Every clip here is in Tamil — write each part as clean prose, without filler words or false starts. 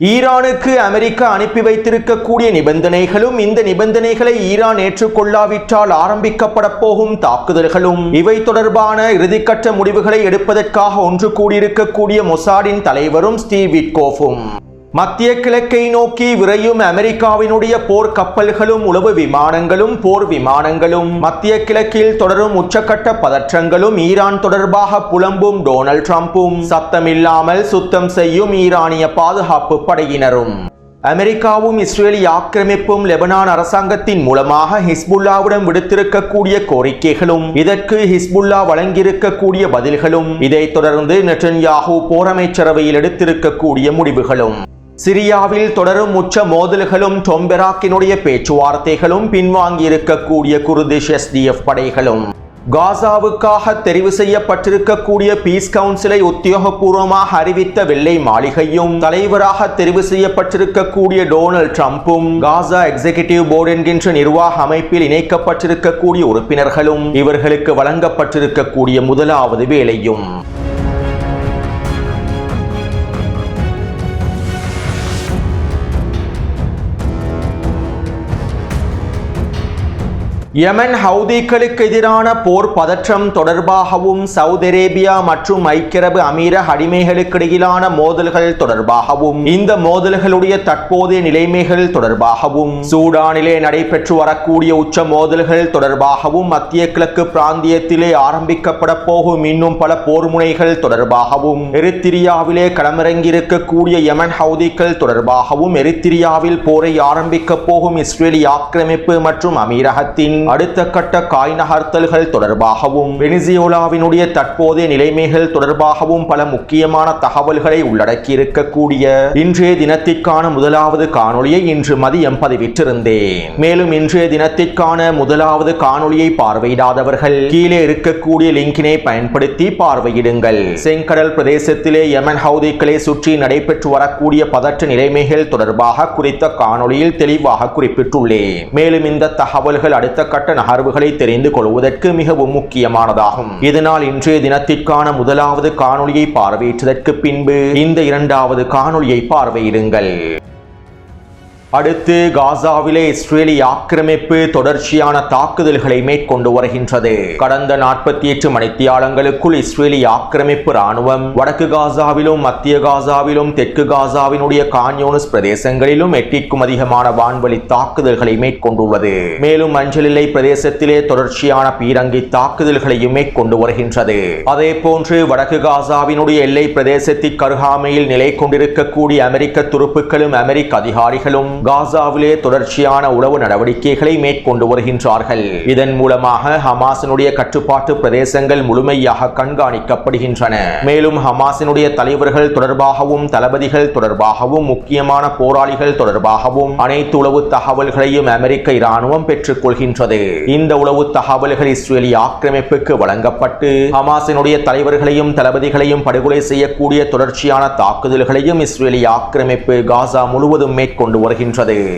ஈரானுக்கு அமெரிக்கா அனுப்பி வைத்திருக்கக்கூடிய நிபந்தனைகளும் இந்த நிபந்தனைகளை ஈரான் ஏற்றுக்கொள்ளாவிட்டால் ஆரம்பிக்கப்பட போகும் தாக்குதல்களும் இவை தொடர்பான இறுதிக்கட்ட முடிவுகளை எடுப்பதற்காக ஒன்று கூடியிருக்கக்கூடிய மொசாடின் தலைவரும் ஸ்டீவ் விட்கோஃபும் மத்திய கிழக்கை நோக்கி விரையும் அமெரிக்காவினுடைய போர் கப்பல்களும் உளவு விமானங்களும் போர் விமானங்களும் மத்திய கிழக்கில் தொடரும் உச்சக்கட்ட பதற்றங்களும் ஈரான் தொடர்பாக புலம்பும் டொனால்ட் ட்ரம்பும் சத்தமில்லாமல் சுத்தம் செய்யும் ஈரானிய பாதுகாப்பு படையினரும் அமெரிக்காவும் இஸ்ரேலி ஆக்கிரமிப்பும் லெபனான் அரசாங்கத்தின் மூலமாக ஹிஸ்புல்லாவிடம் விடுத்திருக்கக்கூடிய கோரிக்கைகளும் இதற்கு ஹிஸ்புல்லா வழங்கியிருக்கக்கூடிய பதில்களும் இதைத் தொடர்ந்து நெட்டன்யாஹூ போரமைச்சரவையில் எடுத்திருக்கக்கூடிய முடிவுகளும் சிரியாவில் தொடரும் உச்ச மோதல்களும் டொம்பெராக்கினுடைய பேச்சுவார்த்தைகளும் பின்வாங்கியிருக்கக்கூடிய குர்திஷ் SDF படைகளும் காசாவுக்காக தெரிவு செய்யப்பட்டிருக்கக்கூடிய பீஸ் கவுன்சிலை உத்தியோகபூர்வமாக அறிவித்த வெள்ளை மாளிகையும் தலைவராக தெரிவு செய்யப்பட்டிருக்கக்கூடிய டொனால்ட் ட்ரம்பும் காசா எக்ஸிகியூட்டிவ் போர்டு என்கின்ற நிர்வாக அமைப்பில் இணைக்கப்பட்டிருக்கக்கூடிய உறுப்பினர்களும் இவர்களுக்கு வழங்கப்பட்டிருக்கக்கூடிய முதலாவது வேலையும் யமன் ஹவுதிகளுக்கு எதிரான போர் பதற்றம் தொடர்பாகவும் சவுதி அரேபியா மற்றும் ஐக்கிய அரபு அமீரக அடிமைகளுக்கு இடையிலான மோதல்கள் தொடர்பாகவும் இந்த மோதல்களுடைய தற்போதைய நிலைமைகள் தொடர்பாகவும் சூடானிலே நடைபெற்று வரக்கூடிய உச்ச மோதல்கள் தொடர்பாகவும் மத்திய கிழக்கு பிராந்தியத்திலே ஆரம்பிக்கப்பட போகும் இன்னும் பல போர் முனைகள் தொடர்பாகவும் எரித்திரியாவிலே களமிறங்கியிருக்கக்கூடிய யமன் ஹவுதிகள் தொடர்பாகவும் எரித்திரியாவில் போரை ஆரம்பிக்க போகும் இஸ்ரேலி ஆக்கிரமிப்பு மற்றும் அமீரகத்தின் அடுத்த கட்ட காய் நகர்த்தல்கள் தொடர்பாகவும் வெனிசுவேலாவினுடைய தற்போதைய நிலைமைகள் தொடர்பாகவும் பல முக்கியமான தகவல்களை உள்ளடக்கி இருக்கக்கூடிய இன்றைய தினத்திற்கான முதலாவது காணொளியை இன்று மதியம் பதிவிட்டிருந்தேன். மேலும் இன்றைய தினத்திற்கான முதலாவது காணொளியை பார்வையிடாதவர்கள் கீழே இருக்கக்கூடிய லிங்கினை பயன்படுத்தி பார்வையிடுங்கள். செங்கடல் பிரதேசத்திலே யமன் ஹவுதிகளை சுற்றி நடைபெற்று வரக்கூடிய பதற்ற நிலைமைகள் தொடர்பாக குறித்த காணொளியில் தெளிவாக குறிப்பிட்டுள்ளேன். மேலும் இந்த தகவல்கள் அடுத்த கட்ட நகர்வுகளை தெரிந்து கொள்வதற்கு மிகவும் முக்கியமானதாகும். இதனால் இன்றைய தினத்திற்கான முதலாவது காணொளியை பார்வையிட்டதற்கு பின்பு இந்த இரண்டாவது காணொளியை பார்வையிடுங்கள். அடுத்து காசாவிலே இஸ்ரேலி ஆக்கிரமிப்பு தொடர்ச்சியான தாக்குதல்களை மேற்கொண்டு வருகின்றது. கடந்த 48 மணித்தியாலங்களுக்குள் இஸ்ரேலி ஆக்கிரமிப்பு ராணுவம் வடக்கு காசாவிலும் மத்திய காசாவிலும் தெற்கு காசாவினுடைய கான்யூனிஸ் பிரதேசங்களிலும் 8க்கும் அதிகமான வான்வழி தாக்குதல்களை மேற்கொண்டுள்ளது. மேலும் மஞ்சளில்லை பிரதேசத்திலே தொடர்ச்சியான பீரங்கி தாக்குதல்களையும் மேற்கொண்டு வருகின்றது. அதே போன்று வடக்கு காசாவினுடைய எல்லை பிரதேசத்திற்கு அருகாமையில் நிலை கொண்டிருக்கக்கூடிய அமெரிக்க துருப்புக்களும் அமெரிக்க அதிகாரிகளும் காசாவிலே தொடர்ச்சியான உளவு நடவடிக்கைகளை மேற்கொண்டு வருகின்றார்கள். இதன் மூலமாக ஹமாஸினுடைய கட்டுப்பாட்டு பிரதேசங்கள் முழுமையாக கண்காணிக்கப்படுகின்றன. மேலும் ஹமாஸினுடைய தலைவர்கள் தொடர்பாகவும் தளபதிகள் தொடர்பாகவும் முக்கியமான போராளிகள் தொடர்பாகவும் அனைத்து உளவு தகவல்களையும் அமெரிக்க இராணுவம் பெற்றுக் கொள்கின்றது. இந்த உளவு தகவல்கள் இஸ்ரேலி ஆக்கிரமிப்புக்கு வழங்கப்பட்டு ஹமாஸினுடைய தலைவர்களையும் தளபதிகளையும் படுகொலை செய்யக்கூடிய தொடர்ச்சியான தாக்குதல்களையும் இஸ்ரேலி ஆக்கிரமிப்பு காசா முழுவதும் மேற்கொண்டு வருகின்றது.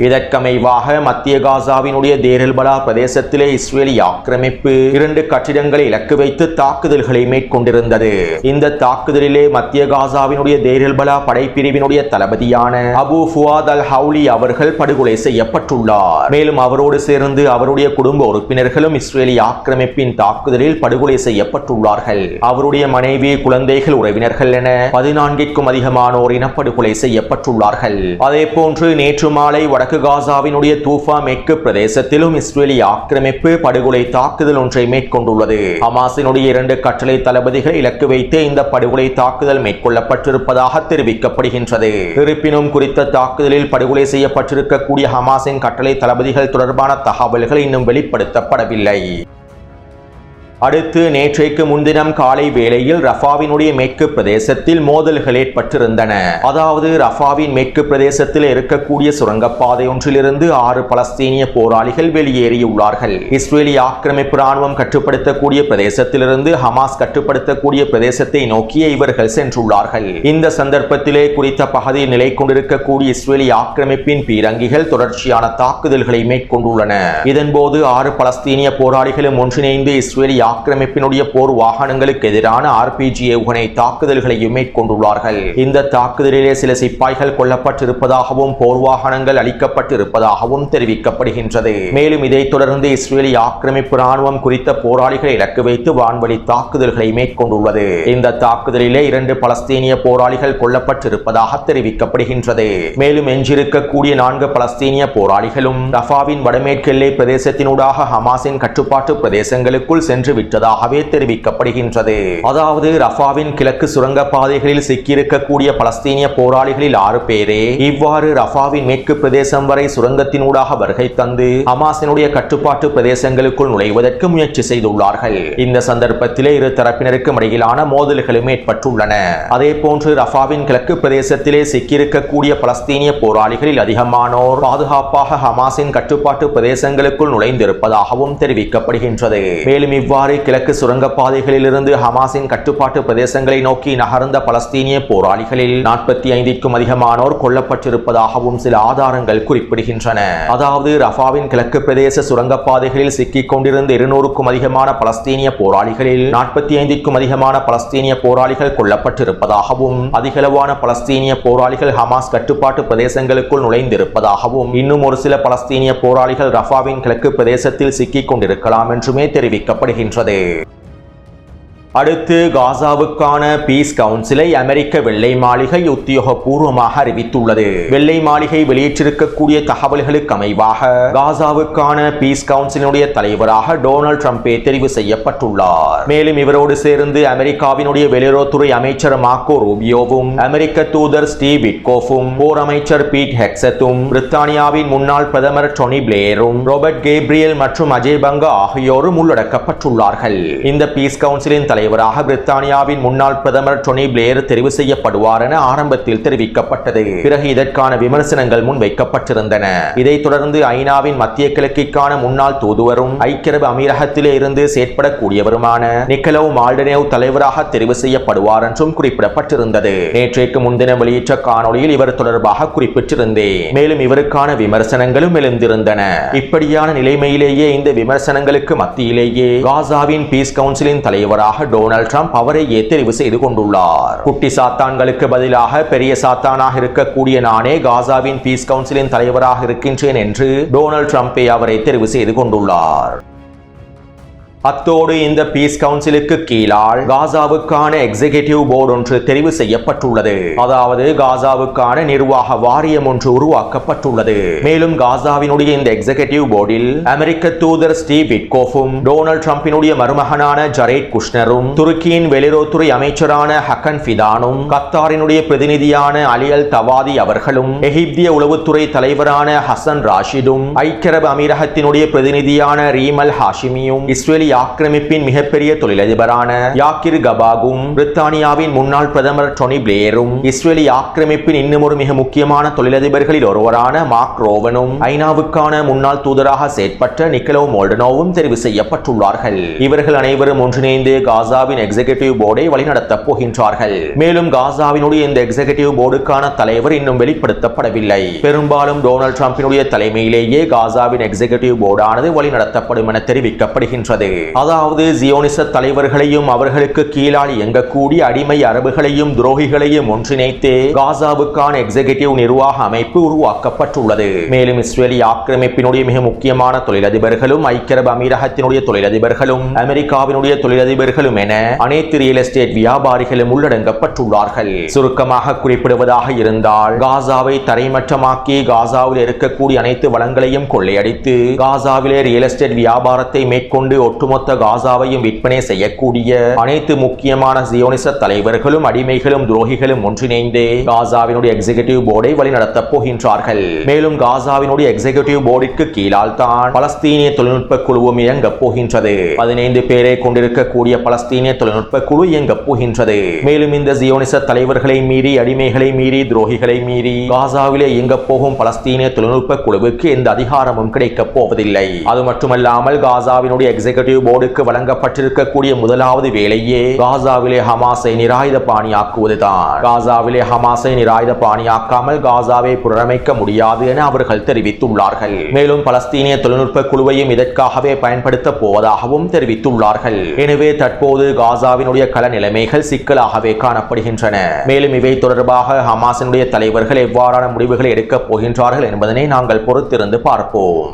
இதற்கமைவாக மத்திய காசாவினுடைய தேர் எல் பலா பிரதேசத்திலே இஸ்ரேலி ஆக்கிரமிப்பு 2 கட்டிடங்களை இலக்கு வைத்து தாக்குதல்களை மேற்கொண்டிருந்தது. இந்த தாக்குதலிலே மத்திய காசாவினுடைய தேர் எல் பலா படைப்பிரிவினுடைய தளபதியான அபு ஃபுவாத் அல் ஹவுலி அவர்கள் படுகொலை செய்யப்பட்டுள்ளார். மேலும் அவரோடு சேர்ந்து அவருடைய குடும்ப உறுப்பினர்களும் இஸ்ரேலி ஆக்கிரமிப்பின் தாக்குதலில் படுகொலை செய்யப்பட்டுள்ளார்கள். அவருடைய மனைவி, குழந்தைகள், உறவினர்கள் என 14க்கும் அதிகமானோர் இனப்படுகொலை செய்யப்பட்டுள்ளார்கள். அதே போன்று நேற்று மாலை வடக்கு காசாவினுடைய தூஃபா மேற்கு பிரதேசத்திலும் இஸ்ரேலி ஆக்கிரமிப்பு படுகொலை தாக்குதல் ஒன்றை மேற்கொண்டுள்ளது. ஹமாஸினுடைய 2 கட்டளை தளபதிகளை இலக்கு வைத்து இந்த படுகொலை தாக்குதல் மேற்கொள்ளப்பட்டிருப்பதாக தெரிவிக்கப்படுகின்றது. இருப்பினும் குறித்த தாக்குதலில் படுகொலை செய்யப்பட்டிருக்கக்கூடிய ஹமாஸின் கட்டளை தளபதிகள் தொடர்பான தகவல்கள் இன்னும் வெளிப்படுத்தப்படவில்லை. அடுத்து நேற்றைக்கு முன்தினம் காலை வேளையில் ரஃபாவினுடைய மேற்கு பிரதேசத்தில் மோதல்கள் ஏற்பட்டிருந்தன. அதாவது ரஃபாவின் மேற்கு பிரதேசத்தில் இருக்கக்கூடிய சுரங்கப்பாதை ஒன்றிலிருந்து 6 பலஸ்தீனிய போராளிகள் வெளியேறியுள்ளார்கள். இஸ்ரேலி ஆக்கிரமிப்பு ராணுவம் கட்டுப்படுத்தக்கூடிய பிரதேசத்திலிருந்து ஹமாஸ் கட்டுப்படுத்தக்கூடிய பிரதேசத்தை நோக்கிய இவர்கள் சென்றுள்ளார்கள். இந்த சந்தர்ப்பத்திலே குறித்த பகுதியில் நிலை கொண்டிருக்கக்கூடிய இஸ்ரேலி ஆக்கிரமிப்பின் பீரங்கிகள் தொடர்ச்சியான தாக்குதல்களை மேற்கொண்டுள்ளன. இதன்போது 6 பலஸ்தீனிய போராளிகளும் ஒன்றிணைந்து இஸ்ரேலி ஆக்கிரமிப்பினுடைய போர் வாகனங்களுக்கு எதிரான RPG ஏவுகணை தாக்குதல்களையும் மேற்கொண்டுள்ளார்கள். இந்த தாக்குதலிலே சில சிப்பாய்கள் கொல்லப்பட்டிருப்பதாகவும் போர் வாகனங்கள் அளிக்கப்பட்டிருப்பதாகவும் தெரிவிக்கப்படுகின்றது. மேலும் இதைத் தொடர்ந்து இஸ்ரேலி ஆக்கிரமிப்பு ராணுவம் குறித்த போராளிகளை இலக்கு வைத்து வான்வழி தாக்குதல்களை மேற்கொண்டுள்ளது. இந்த தாக்குதலிலே 2 பலஸ்தீனிய போராளிகள் கொல்லப்பட்டிருப்பதாக தெரிவிக்கப்படுகின்றது. மேலும் எஞ்சிருக்கக்கூடிய 4 பலஸ்தீனிய போராளிகளும் ரஃபாவின் வடமேற்கு எல்லை பிரதேசத்தினூடாக ஹமாஸின் கட்டுப்பாட்டு பிரதேசங்களுக்குள் சென்று விட்டதாகவே தெரிவிக்கப்படுகின்றது. அதாவது ரஃபாவின் கிழக்கு சுரங்க பாதைகளில் சிக்கியிருக்கக்கூடிய பலஸ்தீனிய போராளிகளில் 6 பேரே இவ்வாறு ரஃபாவின் மேற்கு பிரதேசம் வரை சுரங்கத்தினூடாக வருகை தந்து ஹமாஸினுடைய கட்டுப்பாட்டு பிரதேசங்களுக்குள் நுழைவதற்கு முயற்சி செய்துள்ளார்கள். இந்த சந்தர்ப்பத்திலே இரு தரப்பினருக்கும் இடையிலான மோதல்களும் ஏற்பட்டுள்ளன. அதே போன்று ரஃபாவின் கிழக்கு பிரதேசத்திலே சிக்கியிருக்கக்கூடிய பலஸ்தீனிய போராளிகளில் அதிகமானோர் பாதுகாப்பாக ஹமாஸின் கட்டுப்பாட்டு பிரதேசங்களுக்குள் நுழைந்திருப்பதாகவும் தெரிவிக்கப்படுகின்றது. மேலும் இவ்வாறு கிழக்கு சுரங்கப்பாதைகளில் இருந்து ஹமாஸின் கட்டுப்பாட்டு பிரதேசங்களை நோக்கி நகர்ந்த பலஸ்தீனிய போராளிகளில் 45க்கும் அதிகமானோர் கொல்லப்பட்டிருப்பதாகவும் சில ஆதாரங்கள் குறிப்பிடுகின்றன. அதாவது ரஃபாவின் கிழக்கு பிரதேச சுரங்கப்பாதைகளில் சிக்கிக் கொண்டிருந்த 200க்கும் அதிகமான பலஸ்தீனிய போராளிகளில் 45க்கும் அதிகமான பலஸ்தீனிய போராளிகள் கொல்லப்பட்டிருப்பதாகவும் அதிகளவான பலஸ்தீனிய போராளிகள் ஹமாஸ் கட்டுப்பாட்டு பிரதேசங்களுக்குள் நுழைந்திருப்பதாகவும் இன்னும் ஒரு சில பலஸ்தீனிய போராளிகள் ரஃபாவின் கிழக்கு பிரதேசத்தில் சிக்கிக் கொண்டிருக்கலாம் என்றுமே தெரிவிக்கப்படுகின்றது. அடுத்து காசாவுக்கான பீஸ் கவுன்சிலை அமெரிக்க வெள்ளை மாளிகை உத்தியோகபூர்வமாக அறிவித்துள்ளது. வெள்ளை மாளிகை வெளியிட்டிருக்கக்கூடிய தகவல்களுக்கு அமைவாக காசாவுக்கான பீஸ் கவுன்சிலுடைய தலைவராக டொனால்ட் ட்ரம்பே தெரிவு செய்யப்பட்டுள்ளார். மேலும் இவரோடு சேர்ந்து அமெரிக்காவினுடைய வெளியுறவுத்துறை அமைச்சர் மார்க்கோ ரூபியோவும் அமெரிக்க தூதர் ஸ்டீவ் விட்கோஃபும் போர் அமைச்சர் பீட் ஹெக்ஸத்தும் பிரித்தானியாவின் முன்னாள் பிரதமர் டோனி பிளேரும் ராபர்ட் கேப்ரியல் மற்றும் அஜய் பங்கா ஆகியோரும் உள்ளடக்கப்பட்டுள்ளார்கள். இந்த பீஸ் கவுன்சிலின் தலைவராக பிரித்தானியாவின் முன்னாள் பிரதமர் டோனி பிளேர் தெரிவு செய்யப்படுவார் என ஆரம்பத்தில் தெரிவிக்கப்பட்டது. பிறகு இதற்கான விமர்சனங்கள் முன்வைக்கப்பட்டிருந்தன. இதைத் தொடர்ந்து ஐநாவின் மத்திய கிழக்கிற்கான முன்னாள் தூதுவரும் ஐக்கிய அரபு அமீரகத்திலே இருந்து செயற்படக்கூடியவருமான நிக்கலோவ் மால்டனேவ் தலைவராக தெரிவு செய்யப்படுவார் என்றும் குறிப்பிடப்பட்டிருந்தது. நேற்றைக்கு முன்தினம் வெளியிட்ட காணொலியில் இவர் தொடர்பாக குறிப்பிட்டிருந்தேன். மேலும் இவருக்கான விமர்சனங்களும் எழுந்திருந்தன. இப்படியான நிலைமையிலேயே இந்த விமர்சனங்களுக்கு மத்தியிலேயே காசாவின் பீஸ் கவுன்சிலின் தலைவராக டொனால்ட் ட்ரம்ப் அவரையே தெரிவு செய்து கொண்டுள்ளார். குட்டி சாத்தான்களுக்கு பதிலாக பெரிய சாத்தானாக இருக்கக்கூடிய நானே காசாவின் பீஸ் கவுன்சிலின் தலைவராக இருக்கின்றேன் என்று டொனால்ட் ட்ரம்பே அவரை தெரிவு செய்து கொண்டுள்ளார். அத்தோடு இந்த பீஸ் கவுன்சிலுக்கு கீழால் காசாவுக்கான எக்ஸிகியூட்டிவ் போர்டு ஒன்று தெரிவு செய்யப்பட்டுள்ளது. அதாவது காசாவுக்கான நிர்வாக வாரியம் ஒன்று உருவாக்கப்பட்டுள்ளது. மேலும் காசாவினுடைய இந்த எக்ஸிகியூட்டிவ் போர்டில் அமெரிக்க தூதர் ஸ்டீவ் விட்கோஃபும் டொனால்ட் ட்ரம்பினுடைய மருமகனான ஜரேட் குஷ்னரும் துருக்கியின் வெளியுறவுத்துறை அமைச்சரான ஹக்கன் ஃபிதானும் கத்தாரினுடைய பிரதிநிதியான அலி அல் தவாதி அவர்களும் எகிப்திய உளவுத்துறை தலைவரான ஹசன் ராஷிதும் ஐக்கிய அரபு அமீரகத்தினுடைய பிரதிநிதியான ரீமல் ஹாஷிமியும் இஸ்ரேலி ஆக்கிரமிப்பின் மிகப்பெரிய தொழிலதிபரான யாக்கிர் கபாகும் பிரித்தானியாவின் முன்னாள் பிரதமர் டோனி பிளேரும் இஸ்ரேலி ஆக்கிரமிப்பின் இன்னும் ஒரு மிக முக்கியமான தொழிலதிபர்களில் ஒருவரான மார்க் ரோவனும் ஐநாவுக்கான முன்னாள் தூதராக செயற்பட்ட நிக்கலோவ் மால்டனோவும் தெரிவு செய்யப்பட்டுள்ளார்கள். இவர்கள் அனைவரும் ஒன்றிணைந்து காசாவின் எக்ஸிகியூட்டிவ் போர்டை வழிநடத்தப் போகின்றார்கள். மேலும் காசாவினுடைய இந்த எக்ஸிகியூட்டிவ் போர்டுக்கான தலைவர் இன்னும் வெளிப்படுத்தப்படவில்லை. பெரும்பாலும் டொனால்ட் ட்ரம்பினுடைய தலைமையிலேயே காசாவின் எக்ஸிகியூட்டிவ் போர்டானது வழிநடத்தப்படும் என தெரிவிக்கப்படுகின்றது. அதாவது ஜியோனிச தலைவர்களையும் அவர்களுக்கு கீழால் இயங்கக்கூடிய அடிமை அரபுகளையும் துரோகிகளையும் ஒன்றிணைத்து காசாவுக்கான எக்ஸிகியூட்டிவ் நிர்வாக அமைப்பு உருவாக்கப்பட்டுள்ளது. மேலும் இஸ்ரேலி ஆக்கிரமிப்பினுடைய மிக முக்கியமான தொழிலதிபர்களும் ஐக்கிய அரபு அமீரகத்தினுடைய தொழிலதிபர்களும் அமெரிக்காவினுடைய தொழிலதிபர்களும் என அனைத்து ரியல் எஸ்டேட் வியாபாரிகளும் உள்ளடங்கப்பட்டுள்ளார்கள். சுருக்கமாக குறிப்பிடுவதாக இருந்தால் காசாவை தரைமட்டமாக்கி காசாவில் இருக்கக்கூடிய அனைத்து வளங்களையும் கொள்ளையடித்து காசாவிலே ரியல் எஸ்டேட் வியாபாரத்தை மேற்கொண்டு ஒட்டுமொத்த காசாவையும் விற்பனை செய்யக்கூடிய அனைத்து முக்கியமான ஜியோனிச தலைவர்களும் அடிமைகளும் துரோகிகளும் ஒன்றிணைந்து காசாவினுடைய எக்ஸிகியூட்டிவ் போர்டை வழிநடத்தப் போகின்றார்கள். மேலும் காசாவினுடைய எக்ஸிகியூட்டிவ் போர்டிற்கு கீழால் தான் பலஸ்தீனிய தொழில்நுட்ப குழுவும் இயங்கப் போகின்றது. 15 பேரை கொண்டிருக்கக்கூடிய பலஸ்தீனிய தொழில்நுட்ப குழு இயங்கப் போகின்றது. மேலும் இந்த ஜியோனிச தலைவர்களை மீறி அடிமைகளை மீறி துரோகிகளை மீறி காசாவிலே இயங்கப் போகும் பலஸ்தீனிய தொழில்நுட்ப குழுவுக்கு எந்த அதிகாரமும் கிடைக்கப் போவதில்லை. அது மட்டுமல்லாமல் காசாவினுடைய எக்ஸிகியூட்டிவ் போர்டுக்கு வழங்கப்பட்டிருக்கக்கூடிய முதலாவது வேலையே காசாவிலே ஹமாஸை நிராயுத பாணியாக்குவதுதான். காசாவிலே ஹமாஸை நிராயுத பாணியாக்காமல் காசாவை புனரமைக்க முடியாது என அவர்கள் தெரிவித்துள்ளார்கள். மேலும் பலஸ்தீனிய தொழில்நுட்ப குழுவையும் இதற்காகவே பயன்படுத்த போவதாகவும் தெரிவித்துள்ளார்கள். எனவே தற்போது காசாவினுடைய கள நிலைமைகள் சிக்கலாகவே காணப்படுகின்றன. மேலும் இவை தொடர்பாக ஹமாஸினுடைய தலைவர்கள் எவ்வாறான முடிவுகளை எடுக்கப் போகின்றார்கள் என்பதனை நாங்கள் பொறுத்திருந்து பார்ப்போம்.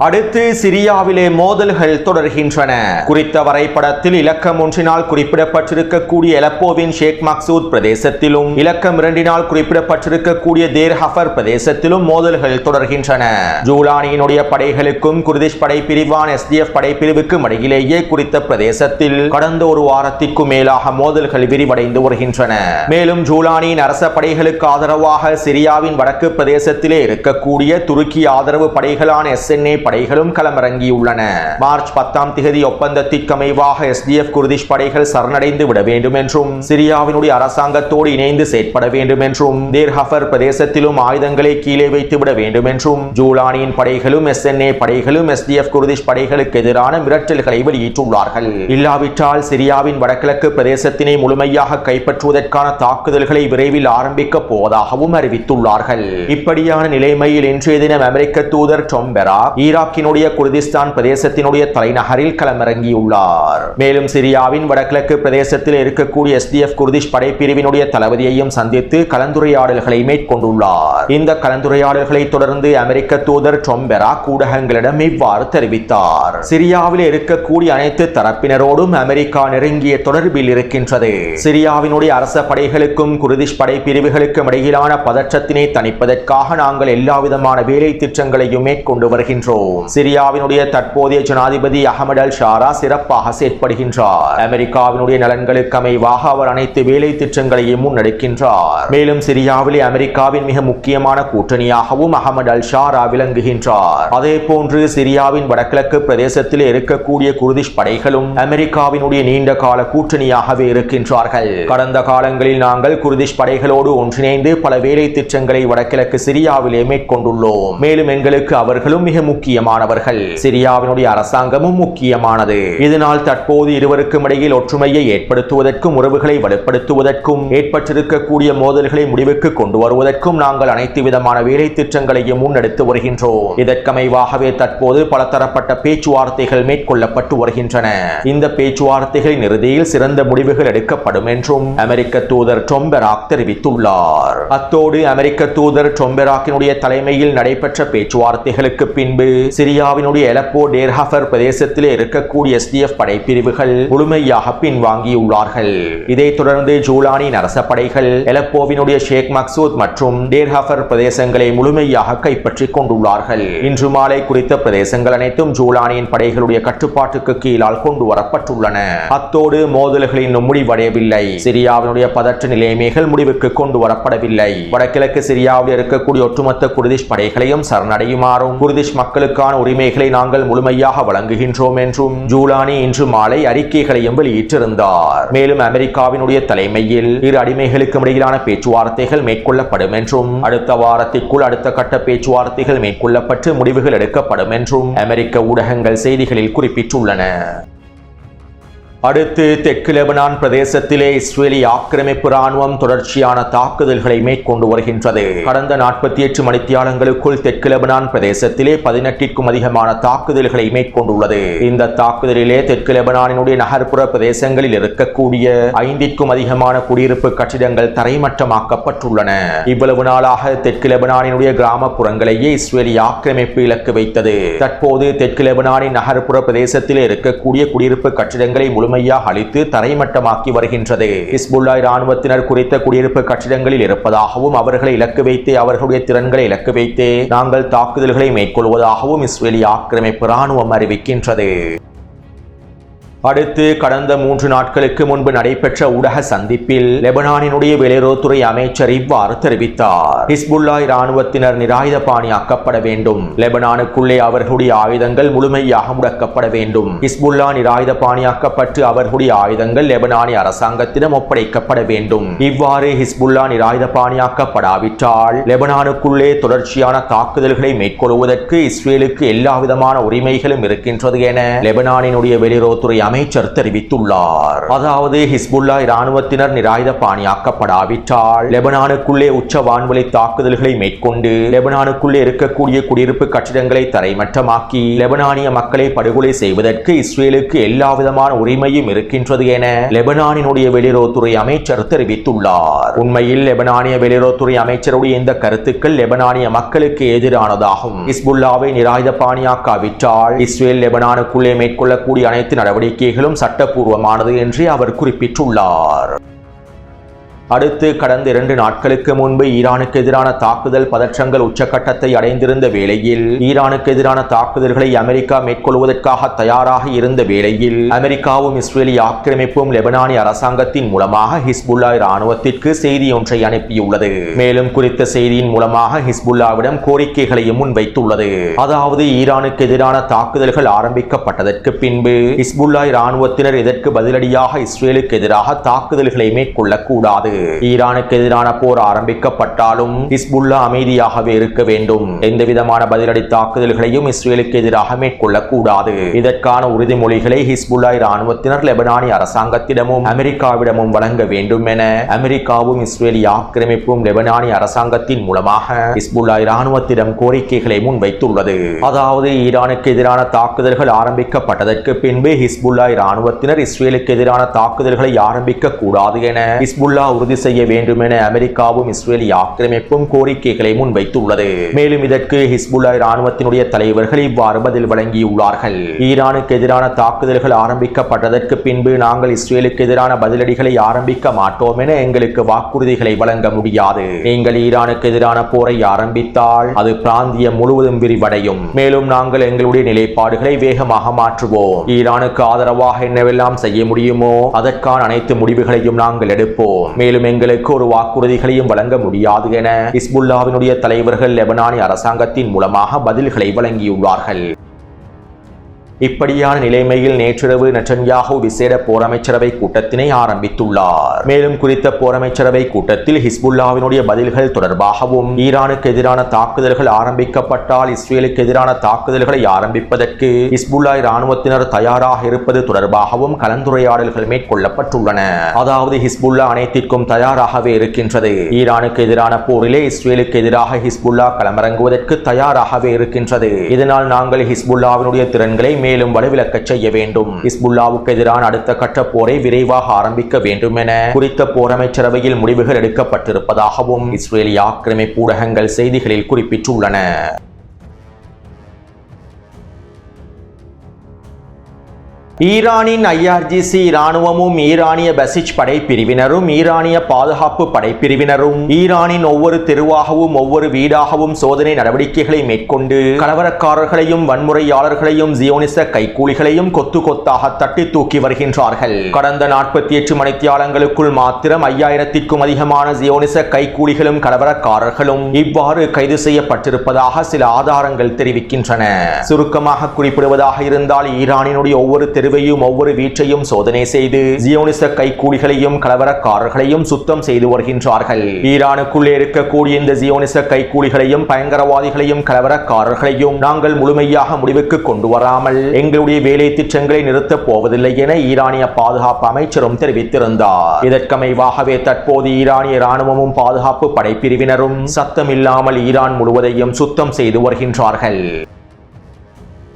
அடுத்து சிரியாவிலே மோதல்கள் தொடர்கின்றன. குறித்த வரைபடத்தில் இலக்கம் 1 குறிப்பிடப்பட்டிருக்கக்கூடிய எலப்போவின் ஷேக் மக்சூத் பிரதேசத்திலும் இலக்கம் 2 குறிப்பிடப்பட்டிருக்கக்கூடிய தேர் ஹஃபர் பிரதேசத்திலும் மோதல்கள் தொடர்கின்றன. ஜூலானியினுடைய படைகளுக்கும் குர்திஷ் படைப்பிரிவான SDF படைப்பிரிவுக்கும் இடையிலேயே குறித்த பிரதேசத்தில் கடந்த ஒரு வாரத்திற்கும் மேலாக மோதல்கள் விரிவடைந்து வருகின்றன. மேலும் ஜூலானியின் அரச படைகளுக்கு ஆதரவாக சிரியாவின் வடக்கு பிரதேசத்திலே இருக்கக்கூடிய துருக்கி ஆதரவு படைகளான SNA படைகளும் களமிறங்கியுள்ளன. மார்ச் 10 ஒப்பந்தத்திற்கமைவாக SDF குர்திஷ் படைகள் சரணடைந்து விட வேண்டும் என்றும் சிரியாவினுடைய அரசாங்கத்தோடு இணைந்து செயற்பட வேண்டும் என்றும் தேர் ஹஃபர் பிரதேசத்திலும் ஆயுதங்களை கீழே வைத்து விட வேண்டும் என்றும் ஜூலானியின் படைகளும் SNA படைகளும் SDF குர்திஷ் படைகளுக்கு எதிரான மிரட்டல்களை வெளியிட்டுள்ளார்கள். இல்லாவிட்டால் சிரியாவின் வடகிழக்கு பிரதேசத்தினை முழுமையாக கைப்பற்றுவதற்கான தாக்குதல்களை விரைவில் ஆரம்பிக்க போவதாகவும் அறிவித்துள்ளார்கள். இப்படியான நிலைமையில் இன்றைய தினம் அமெரிக்க தூதர் டாம் பெராக் ஈராக்கினுடைய குர்திஸ்தான் பிரதேசத்தினுடைய தலைநகரில் களமிறங்கியுள்ளார். மேலும் சிரியாவின் வடகிழக்கு பிரதேசத்தில் இருக்கக்கூடிய SDF குர்திஷ் படைப்பிரிவினுடைய தளபதியையும் சந்தித்து கலந்துரையாடல்களை மேற்கொண்டுள்ளார். இந்த கலந்துரையாடல்களை தொடர்ந்து அமெரிக்க தூதர் டாம் பெராக் ஊடகங்களிடம் இவ்வாறு தெரிவித்தார். சிரியாவில் இருக்கக்கூடிய அனைத்து தரப்பினரோடும் அமெரிக்கா நெருங்கிய தொடர்பில் இருக்கின்றது. சிரியாவினுடைய அரச படைகளுக்கும் குர்திஷ் படைப்பிரிவுகளுக்கும் இடையிலான பதற்றத்தினை தணிப்பதற்காக நாங்கள் எல்லாவிதமான வேலை திட்டங்களையும் மேற்கொண்டு வருகின்றோம். சிரியாவினுடைய தற்போதைய ஜனாதிபதி அஹமது அல் ஷாரா சிறப்பாக செயற்படுகின்றார். அமெரிக்காவினுடைய நலன்களுக்கு அமைவாக அவர் அனைத்து வேலை திட்டங்களையும் முன்னெடுக்கின்றார். மேலும் சிரியாவிலே அமெரிக்காவின் மிக முக்கியமான கூட்டணியாகவும் அஹமது அல் ஷாரா விளங்குகின்றார். அதே போன்று சிரியாவின் வடகிழக்கு பிரதேசத்தில் இருக்கக்கூடிய குர்திஷ் படைகளும் அமெரிக்காவினுடைய நீண்ட கால கூட்டணியாகவே இருக்கின்றார்கள். கடந்த காலங்களில் நாங்கள் குர்திஷ் படைகளோடு ஒன்றிணைந்து பல வேலை திட்டங்களை வடகிழக்கு சிரியாவிலே மேற்கொண்டுள்ளோம். மேலும் எங்களுக்கு அவர்களும் மிக முக்கியமானவர்கள். சிரியாவினுடைய அரசாங்கமும் முக்கியமானது. இதனால் தற்போது இருவருக்கும் இடையில் ஒற்றுமையை ஏற்படுத்துவதற்கும் உறவுகளை வலுப்படுத்துவதற்கும் ஏற்பட்டிருக்கக்கூடிய மோதல்களை முடிவுக்கு கொண்டு வருவதற்கும் நாங்கள் அனைத்து விதமான வேலை திட்டங்களையும் முன்னெடுத்து வருகின்றோம். இதற்கமைவாகவே தற்போது பலதரப்பட்ட பேச்சுவார்த்தைகள் மேற்கொள்ளப்பட்டு வருகின்றன. இந்த பேச்சுவார்த்தைகளின் இறுதியில் சிறந்த முடிவுகள் எடுக்கப்படும் என்றும் அமெரிக்க தூதர் டாம் பெராக் தெரிவித்துள்ளார். அத்தோடு அமெரிக்க தூதர் டாம் பெராக்கினுடைய தலைமையில் நடைபெற்ற பேச்சுவார்த்தைகளுக்கு பின்பு சிரியாவினுடைய எலப்போ டேர் ஹஃபர் பிரதேசத்திலே இருக்கக்கூடிய SDF படைப்பிரிவுகள் முழுமையாக பின்வாங்கியுள்ளார்கள். இதைத் தொடர்ந்து ஜூலானின் அரச படைகள் எலப்போவினுடைய ஷேக் மக்சூத் மற்றும் டேர் ஹஃபர் பிரதேசங்களை முழுமையாக கைப்பற்றிக் கொண்டுள்ளார்கள். இன்று மாலை குறித்த பிரதேசங்கள் அனைத்தும் ஜூலானியின் படைகளுடைய கட்டுப்பாட்டுக்கு கீழால் கொண்டு வரப்பட்டுள்ளன. அத்தோடு மோதல்கள் இன்னும் முடிவடையவில்லை. சிரியாவினுடைய பதற்ற நிலைமைகள் முடிவுக்கு கொண்டு வரப்படவில்லை. வடகிழக்கு சிரியாவில் இருக்கக்கூடிய ஒட்டுமொத்த குர்திஷ் படைகளையும் சரணடையுமாறும் குர்திஷ் மக்களுக்கான உரிமைகளை நாங்கள் முழுமையாக வழங்குகின்றோம் என்றும் ஜூலானி இன்று மாலை அறிக்கைகளையும் வெளியிட்டிருந்தார். மேலும் அமெரிக்காவினுடைய தலைமையில் இரு அடிமைகளுக்கு இடையிலான பேச்சுவார்த்தைகள் மேற்கொள்ளப்படும் என்றும் அடுத்த வாரத்திற்குள் அடுத்த கட்ட பேச்சுவார்த்தைகள் மேற்கொள்ளப்பட்டு முடிவுகள் எடுக்கப்படும் என்றும் அமெரிக்க ஊடகங்கள் செய்திகளில் குறிப்பிட்டுள்ளன. அடுத்து தெற்கு லெபனான் பிரதேசத்திலே இஸ்ரேலி ஆக்கிரமிப்பு ராணுவம் தொடர்ச்சியான தாக்குதல்களை மேற்கொண்டு வருகின்றது. கடந்த 48 மணித்தியாலங்களுக்குள் தெற்கு லெபனான் பிரதேசத்திலே 18க்கும் அதிகமான தாக்குதல்களை மேற்கொண்டுள்ளது. இந்த தாக்குதலிலே தெற்கு லெபனானினுடைய நகர்ப்புற பிரதேசங்களில் இருக்கக்கூடிய 5க்கும் அதிகமான குடியிருப்பு கட்டிடங்கள் தரைமட்டமாக்கப்பட்டுள்ளன. இவ்வளவு நாளாக தெற்கு லெபனானினுடைய கிராமப்புறங்களையே இஸ்ரேலி ஆக்கிரமிப்பு இலக்கு வைத்தது. தற்போது தெற்கு லெபனானின் நகர்ப்புற பிரதேசத்திலே இருக்கக்கூடிய குடியிருப்பு கட்டிடங்களை அழித்து தரைமட்டமாக்கி வருகின்றது. ஹிஸ்புல்லா இராணுவத்தினர் குறித்த குடியிருப்பு கட்டிடங்களில் இருப்பதாகவும் அவர்களை இலக்கு வைத்து அவர்களுடைய திறன்களை இலக்கு வைத்து நாங்கள் தாக்குதல்களை மேற்கொள்வதாகவும் இஸ்ரேலி ஆக்கிரமிப்பு ராணுவம் அறிவிக்கின்றது. அடுத்து கடந்த 3 நாட்களுக்கு முன்பு நடைபெற்ற ஊடக சந்திப்பில் லெபனானினுடைய வெளியுறவுத்துறை அமைச்சர் இவ்வாறு தெரிவித்தார். ஹிஸ்புல்லா இராணுவத்தினர் நிராயுதபாணியாக்கப்பட வேண்டும். லெபனானுக்குள்ளே அவர்களுடைய ஆயுதங்கள் முழுமையாக முடக்கப்பட வேண்டும். ஹிஸ்புல்லா நிராயுதபாணியாக்கப்பட்டு அவர்களுடைய ஆயுதங்கள் லெபனானிய அரசாங்கத்திடம் ஒப்படைக்கப்பட வேண்டும். இவ்வாறு ஹிஸ்புல்லா நிராயுதபாணியாக்கப்படாவிட்டால் லெபனானுக்குள்ளே தொடர்ச்சியான தாக்குதல்களை மேற்கொள்வதற்கு இஸ்ரேலுக்கு எல்லாவிதமான உரிமைகளும் இருக்கின்றது என லெபனானினுடைய வெளியுறவுத்துறை அமைச்சர் தெரிவித்துள்ளார். அதாவது ஹிஸ்புல்லா இராணுவத்தினர் நிராயுதபாணியாக்கப்படாவிட்டால் லெபனானுக்குள்ளே உச்ச வான்வழி தாக்குதல்களை மேற்கொண்டு லெபனானுக்குள்ளே இருக்கக்கூடிய குடியிருப்பு கட்டிடங்களை தரைமட்டமாக்கி லெபனானிய மக்களை படுகொலை செய்வதற்கு இஸ்ரேலுக்கு எல்லாவிதமான உரிமையும் இருக்கின்றது என லெபனானினுடைய வெளியுறவுத்துறை அமைச்சர் தெரிவித்துள்ளார். உண்மையில் லெபனானிய வெளியுறவுத்துறை அமைச்சருடைய இந்த கருத்துக்கள் லெபனானிய மக்களுக்கு எதிரானதாகும். ஹிஸ்புல்லாவை நிராயுதபாணியாக்காவிட்டால் இஸ்ரேல் லெபனானுக்குள்ளே மேற்கொள்ளக்கூடிய அனைத்து நடவடிக்கைகளும் சட்டப்பூர்வமானது என்று அவர் குறிப்பிட்டுள்ளார். அடுத்து கடந்த 2 நாட்களுக்கு முன்பு ஈரானுக்கு எதிரான தாக்குதல் பதற்றங்கள் உச்சக்கட்டத்தை அடைந்திருந்த வேளையில் ஈரானுக்கு எதிரான தாக்குதல்களை அமெரிக்கா மேற்கொள்வதற்காக தயாராக இருந்த வேளையில் அமெரிக்காவும் இஸ்ரேலிய ஆக்கிரமிப்பும் லெபனானிய அரசாங்கத்தின் மூலமாக ஹிஸ்புல்லா இராணுவத்திற்கு செய்தி ஒன்றை அனுப்பியுள்ளது. மேலும் குறித்த செய்தியின் மூலமாக ஹிஸ்புல்லாவிடம் கோரிக்கைகளையும் முன்வைத்துள்ளது. அதாவது ஈரானுக்கு எதிரான தாக்குதல்கள் ஆரம்பிக்கப்பட்டதற்கு பின்பு ஹிஸ்புல்லா இராணுவத்தினர் இதற்கு பதிலடியாக இஸ்ரேலுக்கு எதிராக தாக்குதல்களை மேற்கொள்ளக்கூடாது. ஈரானுக்கு எதிரான போர் ஆரம்பிக்கப்பட்டாலும் ஹிஸ்புல்லா அமைதியாகவே இருக்க வேண்டும். எந்தவிதமான பதிலடி தாக்குதல்களையும் இஸ்ரேலுக்கு எதிராக மேற்கொள்ளக்கூடாது. இதற்கான உறுதிமொழிகளை ஹிஸ்புல்லா இராணுவத்தினர் லெபனானிய அரசாங்கத்திடமும் அமெரிக்காவிடமும் வழங்க வேண்டும் என அமெரிக்காவும் இஸ்ரேலிய ஆக்கிரமிப்பும் லெபனானிய அரசாங்கத்தின் மூலமாக ஹிஸ்புல்லா இராணுவத்திடம் கோரிக்கைகளை முன்வைத்துள்ளது. அதாவது ஈரானுக்கு எதிரான தாக்குதல்கள் ஆரம்பிக்கப்பட்டதற்கு பின்பு ஹிஸ்புல்லா இராணுவத்தினர் இஸ்ரேலுக்கு எதிரான தாக்குதல்களை ஆரம்பிக்க கூடாது என ஹிஸ்புல்லா உறுதி செய்ய வேண்டும் என அமெரிக்காவும் இஸ்ரேலிய ஆக்கிரமிப்பும் கோரிக்கைகளை முன்வைத்துள்ளது. மேலும் இதற்கு ஹிஸ்புல்லா இராணுவத்தினுடைய தலைவர்கள் இவ்வாறு பதில் வழங்கியுள்ளார்கள். ஈரானுக்கு எதிரான தாக்குதல்கள் ஆரம்பிக்கப்பட்டதற்கு பின்பு நாங்கள் இஸ்ரேலுக்கு எதிரான பதிலடிகளை ஆரம்பிக்க மாட்டோம் என எங்களுக்கு வாக்குறுதிகளை வழங்க முடியாது. நீங்கள் ஈரானுக்கு எதிரான போரை ஆரம்பித்தால் அது பிராந்தியம் முழுவதும் விரிவடையும். மேலும் நாங்கள் எங்களுடைய நிலைப்பாடுகளை வேகமாக மாற்றுவோம். ஈரானுக்கு ஆதரவாக என்னவெல்லாம் செய்ய முடியுமோ அதற்கான அனைத்து முடிவுகளையும் நாங்கள் எடுப்போம். மேலும் எங்களுக்கு ஒரு வாக்குறுதிகளையும் வழங்க முடியாது என ஹிஸ்புல்லாவினுடைய தலைவர்கள் லெபனானிய அரசாங்கத்தின் மூலமாக பதில்களை வழங்கியுள்ளார்கள். இப்படியான நிலைமையில் நேற்றிரவு நெட்டன்யாஹூ விசேட போரமைச்சரவை கூட்டத்தினை ஆரம்பித்துள்ளார். மேலும் குறித்த போரமைச்சரவை கூட்டத்தில் ஹிஸ்புல்லாவினுடைய பதில்கள் தொடர்பாகவும் ஈரானுக்கு எதிரான தாக்குதல்கள் ஆரம்பிக்கப்பட்டால் இஸ்ரேலுக்கு எதிரான தாக்குதல்களை ஆரம்பிப்பதற்கு ஹிஸ்புல்லா இராணுவத்தினர் தயாராக இருப்பது தொடர்பாகவும் கலந்துரையாடல்கள் மேற்கொள்ளப்பட்டுள்ளன. அதாவது ஹிஸ்புல்லா அனைத்திற்கும் தயாராகவே இருக்கின்றது. ஈரானுக்கு எதிரான போரிலே இஸ்ரேலுக்கு எதிராக ஹிஸ்புல்லா களமிறங்குவதற்கு தயாராகவே இருக்கின்றது. இதனால் நாங்கள் ஹிஸ்புல்லாவினுடைய திறன்களை மேலும் வலுவிழக்க செய்ய வேண்டும். ஹிஸ்புல்லாவுக்கு எதிரான அடுத்த கட்ட போரை விரைவாக ஆரம்பிக்க வேண்டும் என குறித்த போரமைச்சரவையில் முடிவுகள் எடுக்கப்பட்டிருப்பதாகவும் இஸ்ரேலிய ஆக்கிரமிப்பு ஊடகங்கள் செய்திகளில் குறிப்பிட்டுள்ளன. ஈரானின் IRGC இராணுவமும் ஈரானிய பசிச் படைப்பிரிவினரும் ஈரானிய பாதுகாப்பு படைப்பிரிவினரும் ஈரானின் ஒவ்வொரு தெருவாகவும் ஒவ்வொரு வீடாகவும் சோதனை நடவடிக்கைகளை மேற்கொண்டு கலவரக்காரர்களையும் வன்முறையாளர்களையும் ஜியோனிச கைக்கூலிகளையும் கொத்து கொத்தாக தட்டி தூக்கி வருகின்றார்கள். கடந்த 48 மணித்தியாலங்களுக்குள் மாத்திரம் 5000க்கும் அதிகமான ஜியோனிச கைக்கூலிகளும் கலவரக்காரர்களும் இவ்வாறு கைது செய்யப்பட்டிருப்பதாக சில ஆதாரங்கள் தெரிவிக்கின்றன. சுருக்கமாக குறிப்பிடுவதாக இருந்தால் ஈரானினுடைய ஒவ்வொரு தெருவையும் ஒவ்வொரு வீட்டையும் சோதனை செய்து ஜியோனிச கைக்கூலிகளையும் கலவரக்காரர்களையும் சுத்தம் செய்து வருகின்றார்கள். ஈரானுக்குள்ளே இருக்கக்கூடிய இந்த ஜியோனிச கைக்கூலிகளையும் பயங்கரவாதிகளையும் கலவரக்காரர்களையும் நாங்கள் முழுமையாக முடிவுக்கு கொண்டு வராமல் எங்களுடைய வேலை திட்டங்களை நிறுத்தப் போவதில்லை என ஈரானிய பாதுகாப்பு அமைச்சரும் தெரிவித்திருந்தார். இதற்கமைவாகவே தற்போது ஈரானிய இராணுவமும் பாதுகாப்பு படைப்பிரிவினரும் சத்தமில்லாமல் ஈரான் முழுவதையும் சுத்தம் செய்து வருகின்றார்கள்.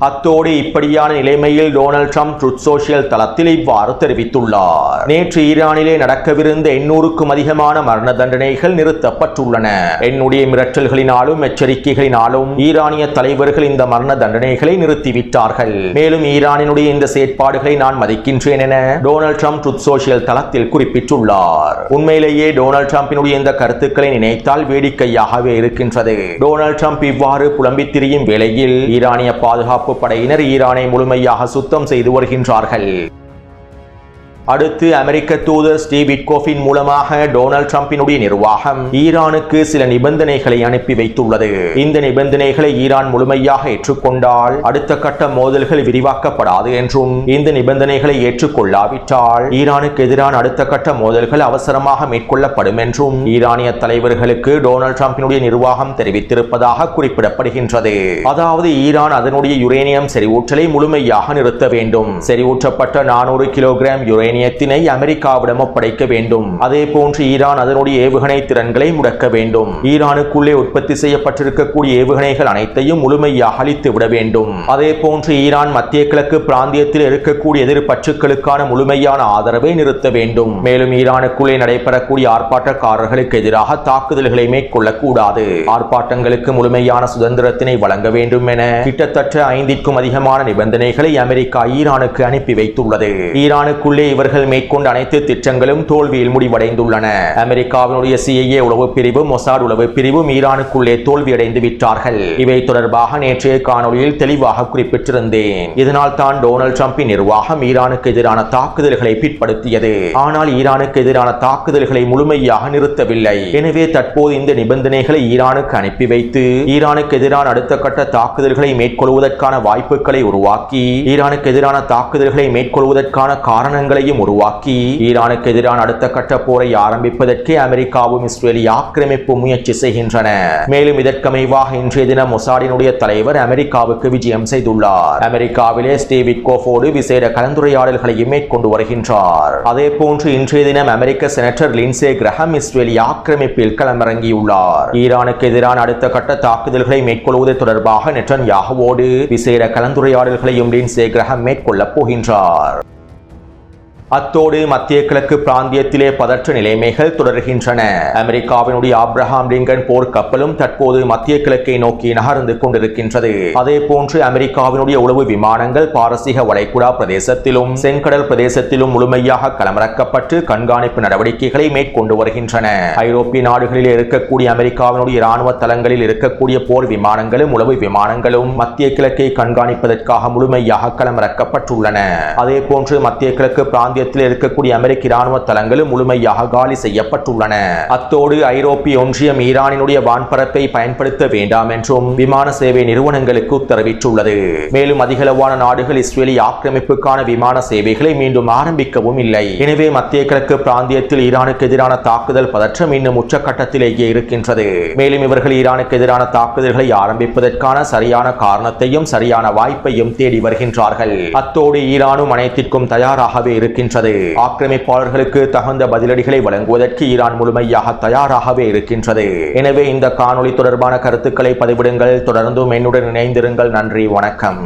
அத்தோடு இப்படியான நிலைமையில் டொனால்ட் ட்ரம்ப் ட்ரூத் சோஷியல் தளத்தில் இவ்வாறு தெரிவித்துள்ளார். நேற்று ஈரானிலே நடக்கவிருந்த 800க்கும் அதிகமான மரண தண்டனைகள் நிறுத்தப்பட்டுள்ளன. என்னுடைய மிரட்டல்களினாலும் எச்சரிக்கைகளினாலும் ஈரானிய தலைவர்கள் இந்த மரண தண்டனைகளை நிறுத்திவிட்டார்கள். மேலும் ஈரானினுடைய இந்த செயற்பாடுகளை நான் மதிக்கின்றேன் என டொனால்ட் ட்ரம்ப் ட்ரூத் சோஷியல் தளத்தில் குறிப்பிட்டுள்ளார். உண்மையிலேயே டொனால்ட் ட்ரம்பினுடைய இந்த கருத்துக்களை நினைத்தால் வேடிக்கையாகவே இருக்கின்றது. டொனால்ட் ட்ரம்ப் இவ்வாறு புலம்பித் திரியும் வேளையில் ஈரானிய பாதுகாப்பு படையினர் ஈரானை முழுமையாக சுத்தம் செய்து வருகின்றார்கள். அடுத்து அமெரிக்க தூதர் ஸ்டீவ் விட்கோஃபின் மூலமாக டொனால்ட் ட்ரம்பினுடைய நிர்வாகம் ஈரானுக்கு சில நிபந்தனைகளை அனுப்பி வைத்துள்ளது. இந்த நிபந்தனைகளை ஈரான் முழுமையாக ஏற்றுக்கொண்டால் அடுத்த கட்ட மோதல்கள் விரிவாக்கப்படாது என்றும், இந்த நிபந்தனைகளை ஏற்றுக்கொள்ளாவிட்டால் ஈரானுக்கு எதிரான அடுத்த கட்ட மோதல்கள் அவசரமாக மேற்கொள்ளப்படும் என்றும் ஈரானிய தலைவர்களுக்கு டொனால்ட் ட்ரம்பினுடைய நிர்வாகம் தெரிவித்திருப்பதாக குறிப்பிடப்படுகின்றது. அதாவது ஈரான் அதனுடைய யுரேனியம் செறிவூட்டலை முழுமையாக நிறுத்த வேண்டும். செறிவூட்டப்பட்ட 400 கிலோகிராம் யுரேனியத்தினை அமெரிக்காவிடம் ஒப்படைக்க வேண்டும். அதே போன்று ஈரான் அதனுடைய ஏவுகணை திறன்களை முடக்க வேண்டும். ஈரானுக்குள்ளே உற்பத்தி செய்யப்பட்டிருக்கக்கூடிய ஏவுகணைகள் அனைத்தையும் முழுமையாக அழித்து விட வேண்டும். அதே போன்று ஈரான் மத்திய கிழக்கு பிராந்தியத்தில் இருக்கக்கூடிய எதிர்ப்பற்றுக்களுக்கான முழுமையான ஆதரவை நிறுத்த வேண்டும். மேலும் ஈரானுக்குள்ளே நடைபெறக்கூடிய ஆர்ப்பாட்டக்காரர்களுக்கு எதிராக தாக்குதல்களை மேற்கொள்ளக்கூடாது. ஆர்ப்பாட்டங்களுக்கு முழுமையான சுதந்திரத்தினை வழங்க வேண்டும் என கிட்டத்தட்ட 5க்கும் அதிகமான நிபந்தனைகளை அமெரிக்கா ஈரானுக்கு அனுப்பி வைத்துள்ளது. ஈரானுக்குள்ளே இவர்கள் மேற்கொண்ட அனைத்து திட்டங்களும் தோல்வியில் முடிவடைந்துள்ளன. அமெரிக்காவினுடைய CIA உளவு பிரிவு, மொசாட் உளவு பிரிவும் ஈரானுக்குள்ளே தோல்வியடைந்து விட்டார்கள். இவை தொடர்பாக நேற்றைய காணொலியில் தெளிவாக குறிப்பிட்டிருந்தேன். இதனால் தான் டொனால்ட் ட்ரம்பின் நிர்வாகம் ஈரானுக்கு எதிரான தாக்குதல்களை பிற்படுத்தியது. ஆனால் ஈரானுக்கு எதிரான தாக்குதல்களை முழுமையாக நிறுத்தவில்லை. எனவே தற்போது இந்த நிபந்தனைகளை ஈரானுக்கு அனுப்பி வைத்து ஈரானுக்கு எதிரான அடுத்த கட்ட தாக்குதல்களை மேற்கொள்வதற்கான வாய்ப்புகளை உருவாக்கி, ஈரானுக்கு எதிரான தாக்குதல்களை மேற்கொள்வதற்கான காரணங்களையும் உருவாக்கி, ஈரானுக்கு எதிரான அடுத்த கட்ட போரை ஆரம்பிப்பதற்கு அமெரிக்காவும் இஸ்ரேலிய ஆக்கிரமிப்பு முயற்சி செய்கின்றன. மேலும் இதற்கமைவாக இன்றைய தினம் மொசாடினுடைய தலைவர் அமெரிக்காவுக்கு விஜயம் செய்துள்ளார். அமெரிக்காவிலே ஸ்டீவ் விட்கோஃபோடு விசேட கலந்துரையாடல்களையும் மேற்கொண்டு வருகின்றார். அதே போன்று இன்றைய தினம் அமெரிக்க செனட்டர் லிண்ட்சே கிரஹாம் இஸ்ரேலிய ஆக்கிரமிப்பில் களமிறங்கியுள்ளார். ஈரானுக்கு எதிரான அடுத்த கட்ட தாக்குதல்களை மேற்கொள்வது தொடர்பாக நெட்டன்யாகுவோடு விசேட கலந்துரையாடல்களையும் லிண்ட்சே கிரஹாம் மேற்கொள்ளப் போகின்றார். அத்தோடு மத்திய கிழக்கு பிராந்தியத்திலே பதற்ற நிலைமைகள் தொடர்கின்றன. அமெரிக்காவினுடைய ஆப்ரஹாம் லிங்கன் போர் கப்பலும் தற்போது மத்திய கிழக்கை நோக்கி நகர்ந்து கொண்டிருக்கின்றது. அதே போன்று அமெரிக்காவினுடைய உளவு விமானங்கள் பாரசீக வளைகுடா பிரதேசத்திலும் செங்கடல் பிரதேசத்திலும் முழுமையாக களமிறக்கப்பட்டு கண்காணிப்பு நடவடிக்கைகளை மேற்கொண்டு வருகின்றன. ஐரோப்பிய நாடுகளில் இருக்கக்கூடிய அமெரிக்காவினுடைய இராணுவ தளங்களில் இருக்கக்கூடிய போர் விமானங்களும் உளவு விமானங்களும் மத்திய கிழக்கை கண்காணிப்பதற்காக முழுமையாக களமிறக்கப்பட்டுள்ளன. அதே போன்று மத்திய கிழக்கு பிராந்திய இருக்கக்கூடிய அமெரிக்க இராணுவ தளங்களும் முழுமையாக காலி செய்யப்பட்டுள்ளன. அத்தோடு ஐரோப்பிய ஒன்றியம் ஈரானினுடைய வான்பரப்பை பயன்படுத்த வேண்டாம் என்றும் விமான சேவை நிறுவனங்களுக்கு உத்தரவிட்டுள்ளது. மேலும் அதிகளவான நாடுகள் இஸ்ரேலிய ஆக்கிரமிப்புக்கான விமான சேவைகளை மீண்டும் ஆரம்பிக்கவும் இல்லை. எனவே மத்திய கிழக்கு பிராந்தியத்தில் ஈரானுக்கு எதிரான தாக்குதல் பதற்றம் இன்னும் உச்சக்கட்டத்திலேயே இருக்கின்றது. மேலும் இவர்கள் ஈரானுக்கு எதிரான தாக்குதல்களை ஆரம்பிப்பதற்கான சரியான காரணத்தையும் சரியான வாய்ப்பையும் தேடி வருகின்றார்கள். அத்தோடு ஈரானும் அனைத்திற்கும் தயாராகவே இருக்கின்றது. ஆக்கிரமிப்பாளர்களுக்கு தகுந்த பதிலடிகளை வழங்குவதற்கு ஈரான் முழுமையாக தயாராகவே இருக்கின்றது. எனவே இந்த காணொளி தொடர்பான கருத்துக்களை பதிவிடுங்கள். தொடர்ந்தும் என்னுடன் இணைந்திருங்கள். நன்றி, வணக்கம்.